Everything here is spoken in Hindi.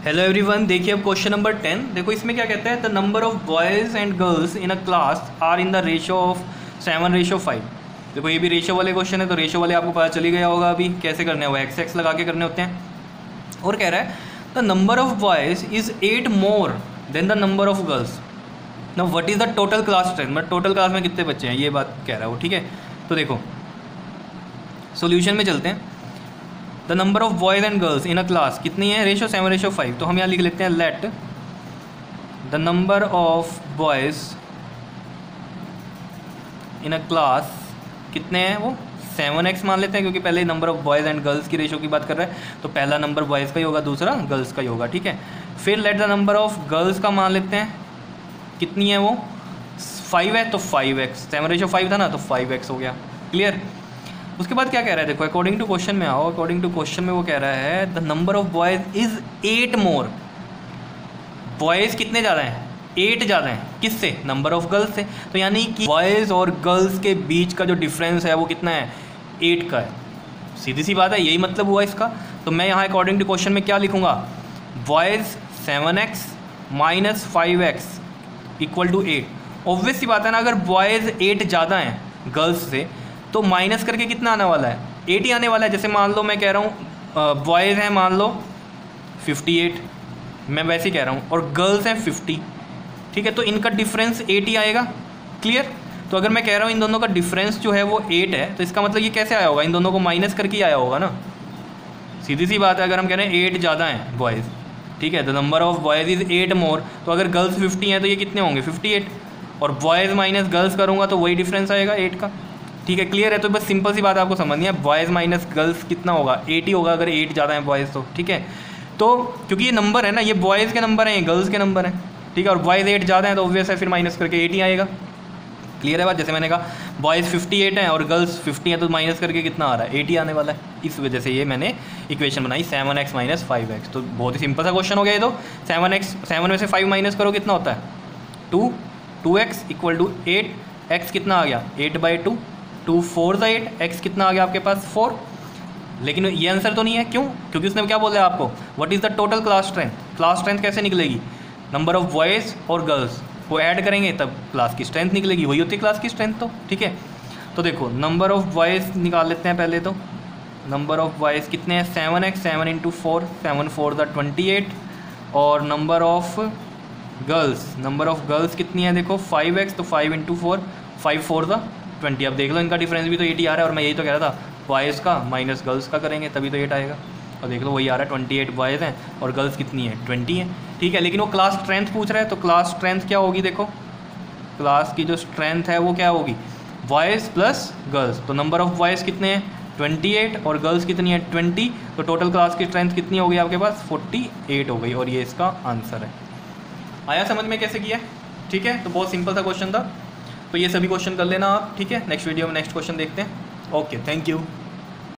हेलो एवरीवन, देखिए अब क्वेश्चन नंबर 10। देखो इसमें क्या कहता है, the number of boys and girls in a class are in the ratio of 7:5। देखो ये भी रेशियो वाले क्वेश्चन है, तो रेशियो वाले आपको पता चल ही गया होगा अभी कैसे करने हैं, वो एक्स लगा के करने होते हैं। और कह रहा है the number of boys is 8 more than the number of girls. Now what is the total class strength, मतलब टोटल क्लास में कितने बच्चे हैं, ये बात कह रहा है वो। ठीक है, तो देखो सोल्यूशन में चलते हैं। The number of boys and girls in a class कितनी है, रेशो 7:5। तो हम यहाँ लिख लेते हैं let the number of boys in a class कितने हैं, वो 7x मान लेते हैं, क्योंकि पहले number of boys and girls की रेशो की बात कर रहा है, तो पहला नंबर बॉयज़ का ही होगा, दूसरा गर्ल्स का ही होगा। ठीक है, फिर let the number of girls का मान लेते हैं, कितनी है वो 5 है, तो 5x, 7:5 था ना, तो 5x हो गया। क्लियर। उसके बाद क्या कह रहा है, देखो अकॉर्डिंग टू क्वेश्चन में आओ, अकॉर्डिंग टू क्वेश्चन में वो कह रहा है the number of boys is 8 more. Boys कितने ज़्यादा हैं, 8 ज़्यादा हैं, किससे, नंबर ऑफ गर्ल्स से। तो यानी कि बॉयज़ और गर्ल्स के बीच का जो डिफरेंस है वो कितना है, 8 का है। सीधी सी बात है, यही मतलब हुआ इसका। तो मैं यहाँ अकॉर्डिंग टू क्वेश्चन में क्या लिखूँगा, बॉयज़ 7x माइनस 5x इक्वल टू 8। ऑब्वियस सी बात है ना, अगर बॉयज़ 8 ज़्यादा हैं गर्ल्स से, तो माइनस करके कितना आने वाला है, 8 ही आने वाला है। जैसे मान लो मैं कह रहा हूँ बॉयज़ हैं मान लो 58, मैं वैसे ही कह रहा हूँ, और गर्ल्स हैं 50। ठीक है, तो इनका डिफरेंस 8 ही आएगा। क्लियर। तो अगर मैं कह रहा हूँ इन दोनों का डिफरेंस जो है वो 8 है, तो इसका मतलब ये कैसे आया होगा, इन दोनों को माइनस करके ही आया होगा ना। सीधी सी बात है, अगर हम कह रहे हैं 8 ज़्यादा हैं बॉयज़, ठीक है, the number of boys is 8 मोर, तो अगर गर्ल्स 50 हैं तो ये कितने होंगे 58, और बॉयज़ माइनस गर्ल्स करूँगा तो वही डिफरेंस आएगा 8 का। ठीक है, क्लियर है। तो बस सिंपल सी बात आपको समझनी है, बॉयज़ माइनस गर्ल्स कितना होगा, 8 ही होगा, अगर 8 ज़्यादा है बॉयज़ तो। ठीक है, तो क्योंकि ये नंबर है ना, ये बॉयज़ के नंबर हैं, ये गर्ल्स के नंबर हैं। ठीक है, और बॉयज़ 8 ज़्यादा है तो ऑब्वियस है, फिर माइनस करके 8 ही आएगा। क्लियर है बात। जैसे मैंने कहा बॉयज़ 58 हैं और गर्ल्स 50 हैं, तो माइनस करके कितना आ रहा है, 8 ही आने वाला है। इस वजह से ये मैंने इक्वेशन बनाई 7x माइनस 5x। तो बहुत ही सिंपल सा क्वेश्चन हो गया ये तो। 7 में से 5 माइनस करो कितना होता है 2, 2x इक्वल टू 8, x कितना आ गया 8/2, 2 4 8, x कितना आ गया आपके पास 4। लेकिन ये आंसर तो नहीं है, क्यों, क्योंकि उसने क्या बोला है आपको, what is the total class strength. Class strength कैसे निकलेगी, नंबर ऑफ बॉयज़ और गर्ल्स को ऐड करेंगे तब क्लास की स्ट्रेंथ निकलेगी, वही होती है क्लास की स्ट्रेंथ तो। ठीक है, तो देखो नंबर ऑफ बॉयज़ निकाल लेते हैं पहले। तो नंबर ऑफ बॉयज़ कितने हैं 7x, 7 × 4, 7 4 द 28, और नंबर ऑफ गर्ल्स कितनी है, देखो 5x, तो 5 × 4, 5 4 द 20। अब देख लो इनका डिफरेंस भी तो 8 ही आ रहा है, और मैं यही तो कह रहा था बॉयज़ का माइनस गर्ल्स का करेंगे तभी तो 8 आएगा। और देख लो वही आ रहा है, 28 बॉयज़ हैं और गर्ल्स कितनी है 20 हैं। ठीक है, लेकिन वो क्लास स्ट्रेंथ पूछ रहा है, तो क्लास स्ट्रेंथ क्या होगी, देखो क्लास की जो स्ट्रेंथ है वो क्या होगी, बॉयज़ प्लस गर्ल्स। तो नंबर ऑफ बॉयज़ कितने हैं 28 और गर्ल्स कितनी है 20, तो टोटल क्लास की स्ट्रेंथ कितनी हो गई आपके पास 48 हो गई, और ये इसका आंसर है। आया समझ में कैसे किया। ठीक है, तो बहुत सिंपल सा क्वेश्चन था, तो ये सभी क्वेश्चन कर लेना आप। ठीक है, नेक्स्ट वीडियो में नेक्स्ट क्वेश्चन देखते हैं। Okay, thank you.